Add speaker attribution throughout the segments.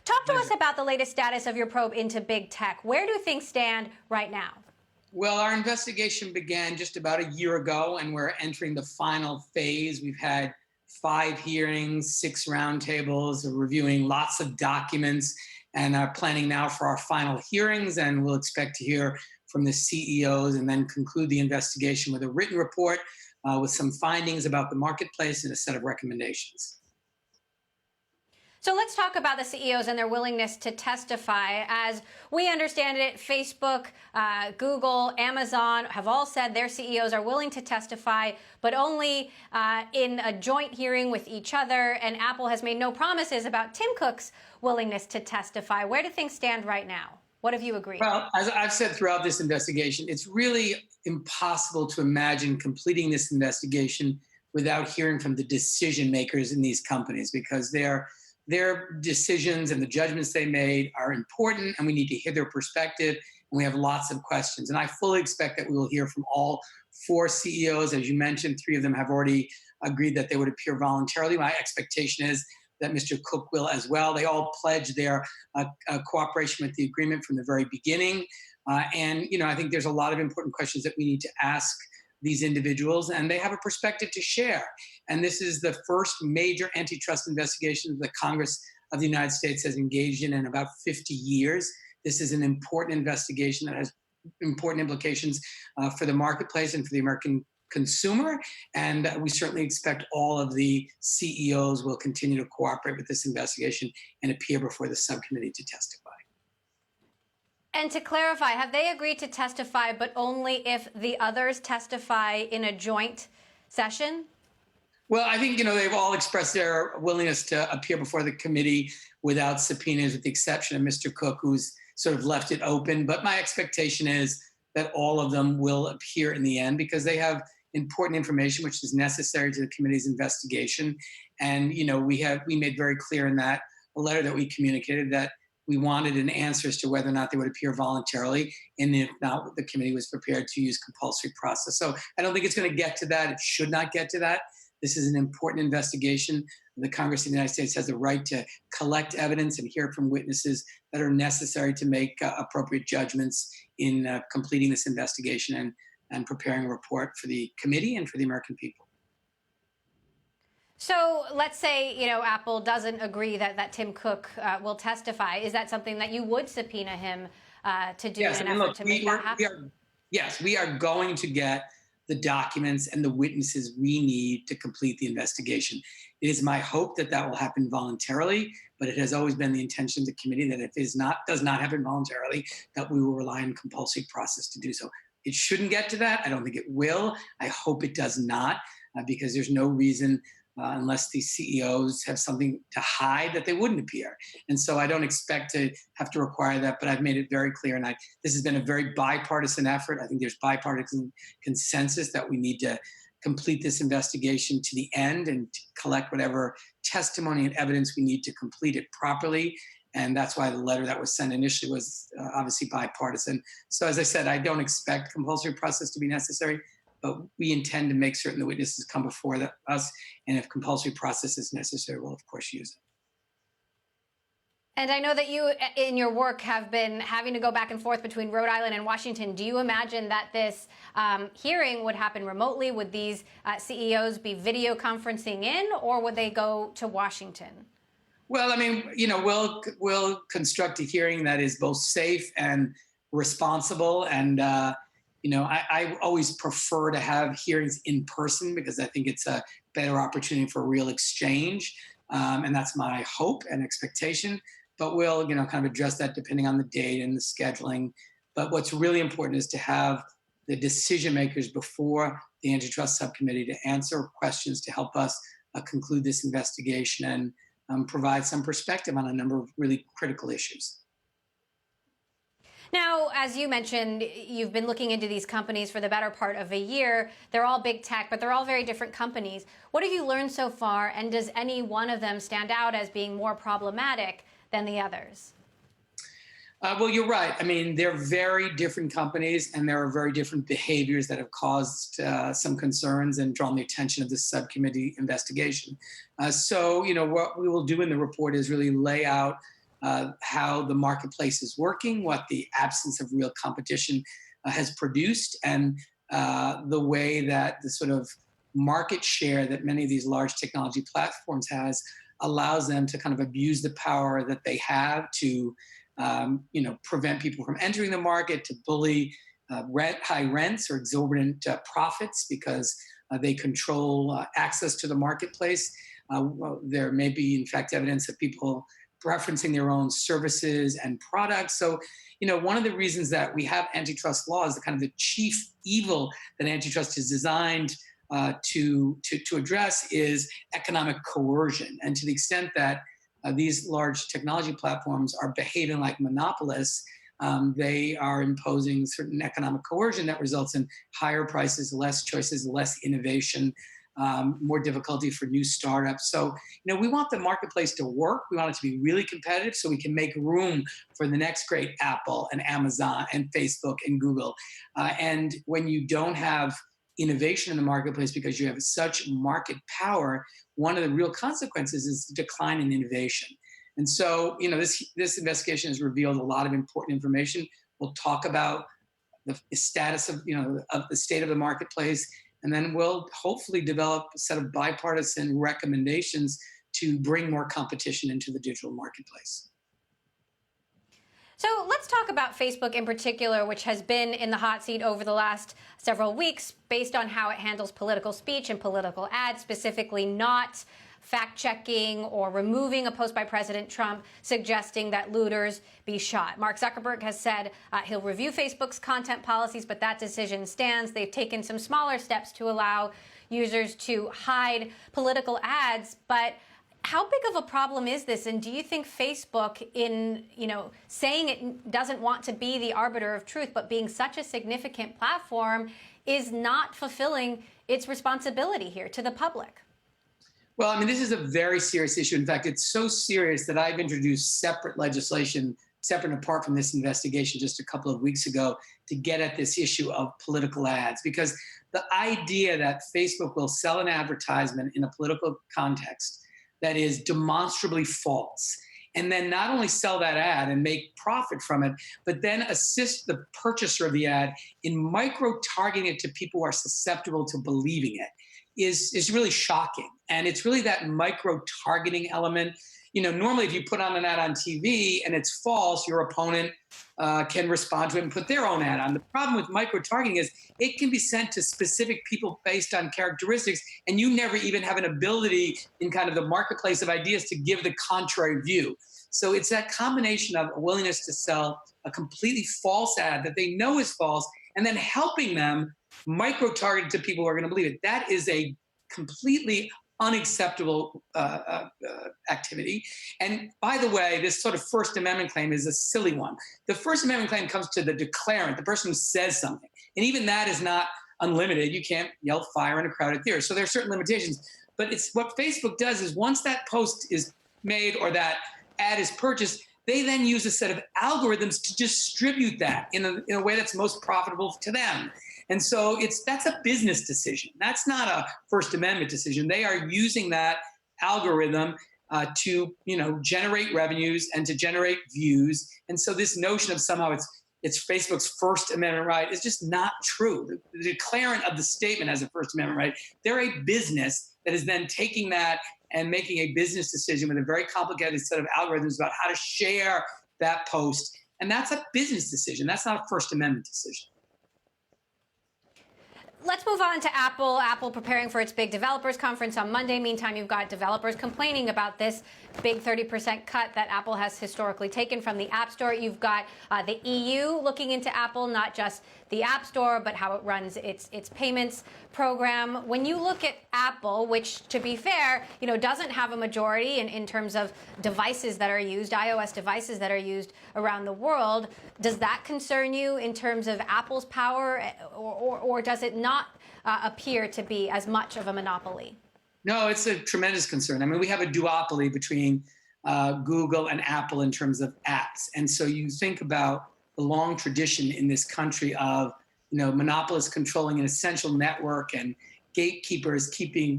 Speaker 1: Talk to us about the latest status of your probe into big tech. Where do things stand right now?
Speaker 2: Well, our investigation began just about a year ago, and we're entering the final phase. We've had 5 hearings, 6 roundtables, reviewing lots of documents, and are planning now for our final hearings. And we'll expect to hear from the CEOs and then conclude the investigation with a written report with some findings about the marketplace and a set of recommendations.
Speaker 1: So let's talk about the CEOs and their willingness to testify. As we understand it, Facebook, Google, Amazon have all said their CEOs are willing to testify, but only in a joint hearing with each other. And Apple has made no promises about Tim Cook's willingness to testify. Where do things stand right now? What have you agreed?
Speaker 2: Well, as I've said throughout this investigation, it's really impossible to imagine completing this investigation without hearing from the decision makers in these companies, because their decisions and the judgments they made are important, and we need to hear their perspective, and we have lots of questions. And I fully expect that we will hear from all 4 CEOs. As you mentioned, 3 of them have already agreed that they would appear voluntarily. My expectation is that Mr. Cook will as well. They all pledged their cooperation with the agreement from the very beginning. And I think there's a lot of important questions that we need to ask these individuals, and they have a perspective to share. And this is the first major antitrust investigation that Congress of the United States has engaged in about 50 years. This is an important investigation that has important implications for the marketplace and for the American consumer. And we certainly expect all of the CEOs will continue to cooperate with this investigation and appear before the subcommittee to testify.
Speaker 1: And to clarify, have they agreed to testify, but only if the others testify in a joint session?
Speaker 2: Well, I think, they've all expressed their willingness to appear before the committee without subpoenas, with the exception of Mr. Cook, who's sort of left it open. But my expectation is that all of them will appear in the end, because they have important information which is necessary to the committee's investigation. And, we made very clear in that a letter that we communicated that we wanted an answer as to whether or not they would appear voluntarily, and if not, the committee was prepared to use compulsory process. So I don't think it's going to get to that. It should not get to that. This is an important investigation. The Congress of the United States has the right to collect evidence and hear from witnesses that are necessary to make appropriate judgments in completing this investigation and preparing a report for the committee and for the American people.
Speaker 1: So let's say, Apple doesn't agree that Tim Cook will testify. Is that something that you would subpoena him to do in an effort to make that happen?
Speaker 2: Yes, we are going to get the documents and the witnesses we need to complete the investigation. It is my hope that will happen voluntarily, but it has always been the intention of the committee that if it does not happen voluntarily, that we will rely on compulsory process to do so. It shouldn't get to that. I don't think it will. I hope it does not, because there's no reason unless the CEOs have something to hide that they wouldn't appear. And so I don't expect to have to require that, but I've made it very clear. And this has been a very bipartisan effort. I think there's bipartisan consensus that we need to complete this investigation to the end and collect whatever testimony and evidence we need to complete it properly. And that's why the letter that was sent initially was obviously bipartisan. So as I said, I don't expect compulsory process to be necessary, but we intend to make certain the witnesses come before us, and if compulsory process is necessary, we'll of course use it.
Speaker 1: And I know that you, in your work, have been having to go back and forth between Rhode Island and Washington. Do you imagine that this hearing would happen remotely? Would these CEOs be video conferencing in, or would they go to Washington?
Speaker 2: Well, I mean, we'll construct a hearing that is both safe and responsible, and I always prefer to have hearings in person because I think it's a better opportunity for real exchange. And that's my hope and expectation. But we'll, kind of address that depending on the date and the scheduling. But what's really important is to have the decision makers before the antitrust subcommittee to answer questions to help us conclude this investigation and provide some perspective on a number of really critical issues.
Speaker 1: Now, as you mentioned, you've been looking into these companies for the better part of a year. They're all big tech, but they're all very different companies. What have you learned so far, and does any one of them stand out as being more problematic than the others?
Speaker 2: Well, you're right. I mean, they're very different companies, and there are very different behaviors that have caused some concerns and drawn the attention of this subcommittee investigation. So, what we will do in the report is really lay out how the marketplace is working, what the absence of real competition has produced, and the way that the sort of market share that many of these large technology platforms has allows them to kind of abuse the power that they have to, prevent people from entering the market, to bully high rents or exorbitant profits because they control access to the marketplace. There may be, in fact, evidence of people preferencing their own services and products. So, one of the reasons that we have antitrust laws, the kind of the chief evil that antitrust is designed to address, is economic coercion. And to the extent that these large technology platforms are behaving like monopolists, they are imposing certain economic coercion that results in higher prices, less choices, less innovation, more difficulty for new startups. So, we want the marketplace to work. We want it to be really competitive so we can make room for the next great Apple and Amazon and Facebook and Google. And when you don't have innovation in the marketplace because you have such market power, one of the real consequences is the decline in innovation. And so, this investigation has revealed a lot of important information. We'll talk about the status of the state of the marketplace, and then we'll hopefully develop a set of bipartisan recommendations to bring more competition into the digital marketplace.
Speaker 1: So let's talk about Facebook in particular, which has been in the hot seat over the last several weeks based on how it handles political speech and political ads, specifically not fact-checking or removing a post by President Trump suggesting that looters be shot. Mark Zuckerberg has said he'll review Facebook's content policies, but that decision stands. They've taken some smaller steps to allow users to hide political ads, but how big of a problem is this? And do you think Facebook, in saying it doesn't want to be the arbiter of truth, but being such a significant platform, is not fulfilling its responsibility here to the public?
Speaker 2: Well, this is a very serious issue. In fact, it's so serious that I've introduced separate legislation, separate and apart from this investigation, just a couple of weeks ago, to get at this issue of political ads. Because the idea that Facebook will sell an advertisement in a political context that is demonstrably false, and then not only sell that ad and make profit from it, but then assist the purchaser of the ad in micro-targeting it to people who are susceptible to believing it, is really shocking. And it's really that micro-targeting element. Normally if you put on an ad on TV and it's false, your opponent can respond to it and put their own ad on. The problem with micro-targeting is it can be sent to specific people based on characteristics, and you never even have an ability in kind of the marketplace of ideas to give the contrary view. So it's that combination of a willingness to sell a completely false ad that they know is false, and then helping them micro-target to people who are going to believe it. That is a completely unacceptable activity. And by the way, this sort of First Amendment claim is a silly one. The First Amendment claim comes to the declarant, the person who says something. And even that is not unlimited. You can't yell fire in a crowded theater. So there are certain limitations. But it's what Facebook does is once that post is made or that ad is purchased, they then use a set of algorithms to distribute that in a way that's most profitable to them. And so that's a business decision. That's not a First Amendment decision. They are using that algorithm to generate revenues and to generate views. And so this notion of somehow it's Facebook's First Amendment right is just not true. The declarant of the statement has a First Amendment right. They're a business that is then taking that and making a business decision with a very complicated set of algorithms about how to share that post. And that's a business decision. That's not a First Amendment decision.
Speaker 1: Let's move on to Apple. Apple preparing for its big developers conference on Monday. Meantime, you've got developers complaining about this big 30% cut that Apple has historically taken from the App Store. You've got the EU looking into Apple, not just the App Store, but how it runs its payments program. When you look at Apple, which, to be fair, doesn't have a majority in terms of devices that are used, iOS devices that are used around the world, does that concern you in terms of Apple's power, or does it not appear to be as much of a monopoly?
Speaker 2: No, it's a tremendous concern. We have a duopoly between Google and Apple in terms of apps. And so you think about the long tradition in this country of monopolists controlling an essential network and gatekeepers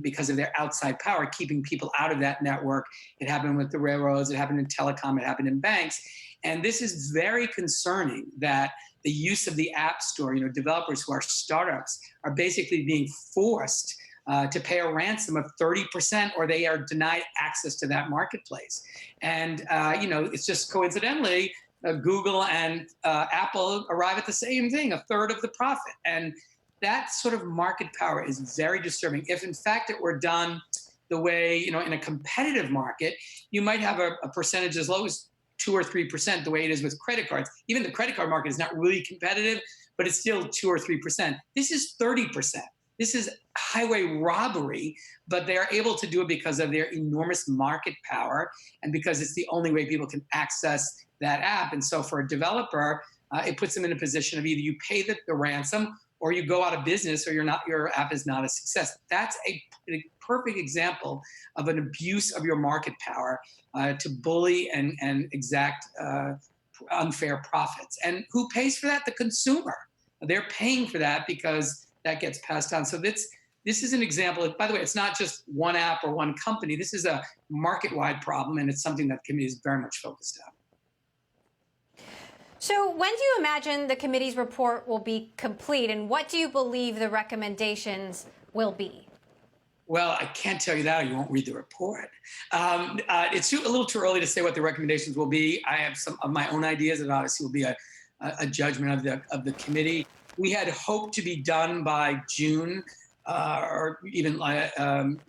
Speaker 2: because of their outside power, keeping people out of that network. It happened with the railroads, it happened in telecom, it happened in banks. And this is very concerning that the use of the App Store, developers who are startups are basically being forced to pay a ransom of 30%, or they are denied access to that marketplace. And, it's just coincidentally, Google and Apple arrive at the same thing, a third of the profit. And that sort of market power is very disturbing. If in fact it were done the way, in a competitive market, you might have a percentage as low as 2 or 3%, the way it is with credit cards. Even the credit card market is not really competitive, but it's still 2 or 3%. This is 30%. This is highway robbery, but they are able to do it because of their enormous market power and because it's the only way people can access that app. And so for a developer, it puts them in a position of either you pay the ransom or you go out of business, or your app is not a success. That's a perfect example of an abuse of your market power to bully and exact unfair profits. And who pays for that? The consumer. They're paying for that because that gets passed on. So this is an example. By the way, it's not just one app or one company. This is a market-wide problem, and it's something that the committee is very much focused on.
Speaker 1: So when do you imagine the committee's report will be complete, and what do you believe the recommendations will be?
Speaker 2: Well, I can't tell you that, or you won't read the report. It's a little too early to say what the recommendations will be. I have some of my own ideas, and obviously will be a judgment of the committee. We had hoped to be done by June or even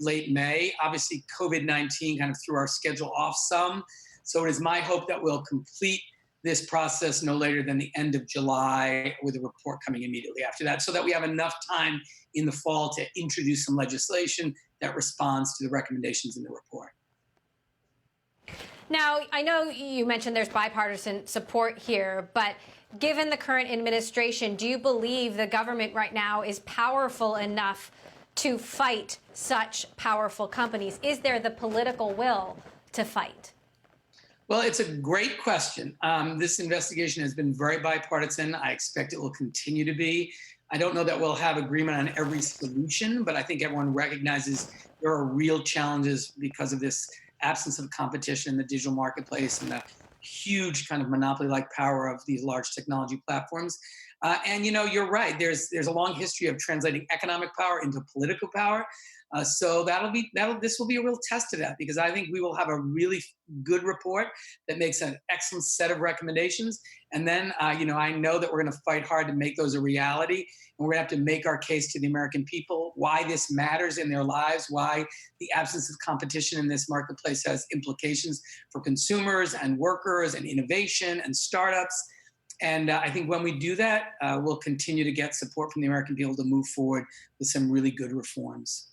Speaker 2: late May. Obviously, COVID-19 kind of threw our schedule off some. So it is my hope that we'll complete this process no later than the end of July, with a report coming immediately after that, so that we have enough time in the fall to introduce some legislation that responds to the recommendations in the report.
Speaker 1: Now, I know you mentioned there's bipartisan support here, but given the current administration, do you believe the government right now is powerful enough to fight such powerful companies? Is there the political will to fight?
Speaker 2: Well, it's a great question. This investigation has been very bipartisan. I expect it will continue to be. I don't know that we'll have agreement on every solution, but I think everyone recognizes there are real challenges because of this absence of competition in the digital marketplace and the huge kind of monopoly-like power of these large technology platforms. And you're right. There's a long history of translating economic power into political power. So this will be a real test of that, because I think we will have a really good report that makes an excellent set of recommendations. And then, I know that we're going to fight hard to make those a reality. And we're going to have to make our case to the American people why this matters in their lives, why the absence of competition in this marketplace has implications for consumers and workers and innovation and startups. And I think when we do that, we'll continue to get support from the American people to move forward with some really good reforms.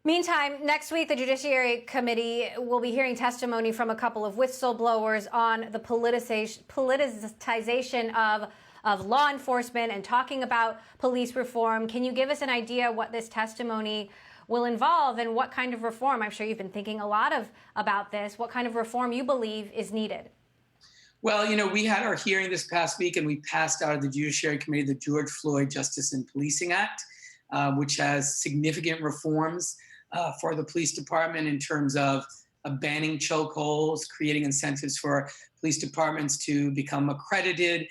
Speaker 1: Meantime, next week, the Judiciary Committee will be hearing testimony from a couple of whistleblowers on the politicization of law enforcement and talking about police reform. Can you give us an idea what this testimony will involve and what kind of reform? I'm sure you've been thinking a lot about this. What kind of reform you believe is needed?
Speaker 2: Well, we had our hearing this past week, and we passed out of the Judiciary Committee the George Floyd Justice and Policing Act, which has significant reforms for the police department in terms of banning chokeholds, creating incentives for police departments to become accredited,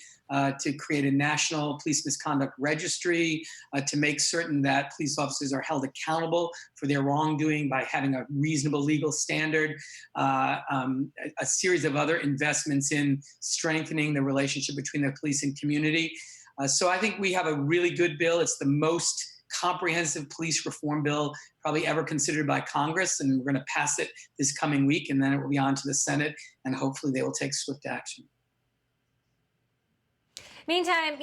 Speaker 2: to create a national police misconduct registry, to make certain that police officers are held accountable for their wrongdoing by having a reasonable legal standard, a series of other investments in strengthening the relationship between the police and community. So I think we have a really good bill. It's the most comprehensive police reform bill probably ever considered by Congress, and we're going to pass it this coming week, and then it will be on to the Senate, and hopefully they will take swift action.
Speaker 1: Meantime,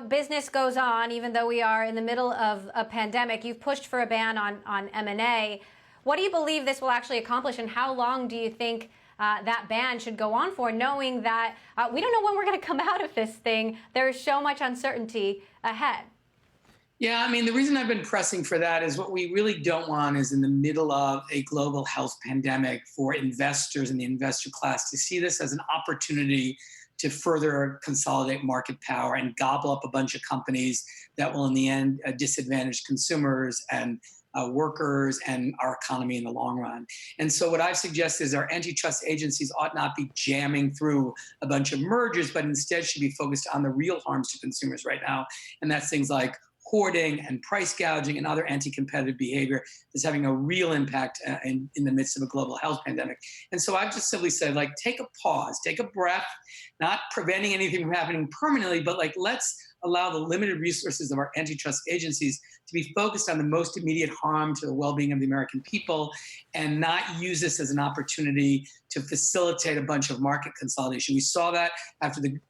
Speaker 1: business goes on, even though we are in the middle of a pandemic. You've pushed for a ban on M&A. What do you believe this will actually accomplish, and how long do you think that ban should go on for, knowing that we don't know when we're going to come out of this thing? There is so much uncertainty ahead.
Speaker 2: Yeah, I mean, the reason I've been pressing for that is what we really don't want is in the middle of a global health pandemic for investors and the investor class to see this as an opportunity to further consolidate market power and gobble up a bunch of companies that will, in the end, disadvantage consumers and workers and our economy in the long run. And so, what I've suggested is our antitrust agencies ought not be jamming through a bunch of mergers, but instead should be focused on the real harms to consumers right now. And that's things like hoarding and price gouging and other anti-competitive behavior that's having a real impact in the midst of a global health pandemic. And so I've just simply said, like, take a pause, take a breath, not preventing anything from happening permanently, but like, let's allow the limited resources of our antitrust agencies to be focused on the most immediate harm to the well-being of the American people and not use this as an opportunity to facilitate a bunch of market consolidation. We saw that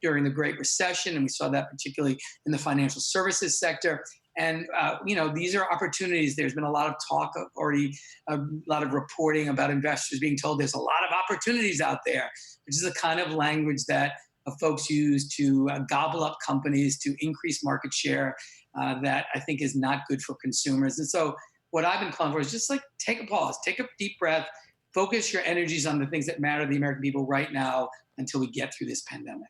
Speaker 2: during the Great Recession, and we saw that particularly in the financial services sector. And these are opportunities. There's been a lot of talk already, a lot of reporting about investors being told there's a lot of opportunities out there, which is the kind of language that folks use to gobble up companies to increase market share. That I think is not good for consumers. And so, what I've been calling for is just like take a pause, take a deep breath, focus your energies on the things that matter to the American people right now until we get through this pandemic.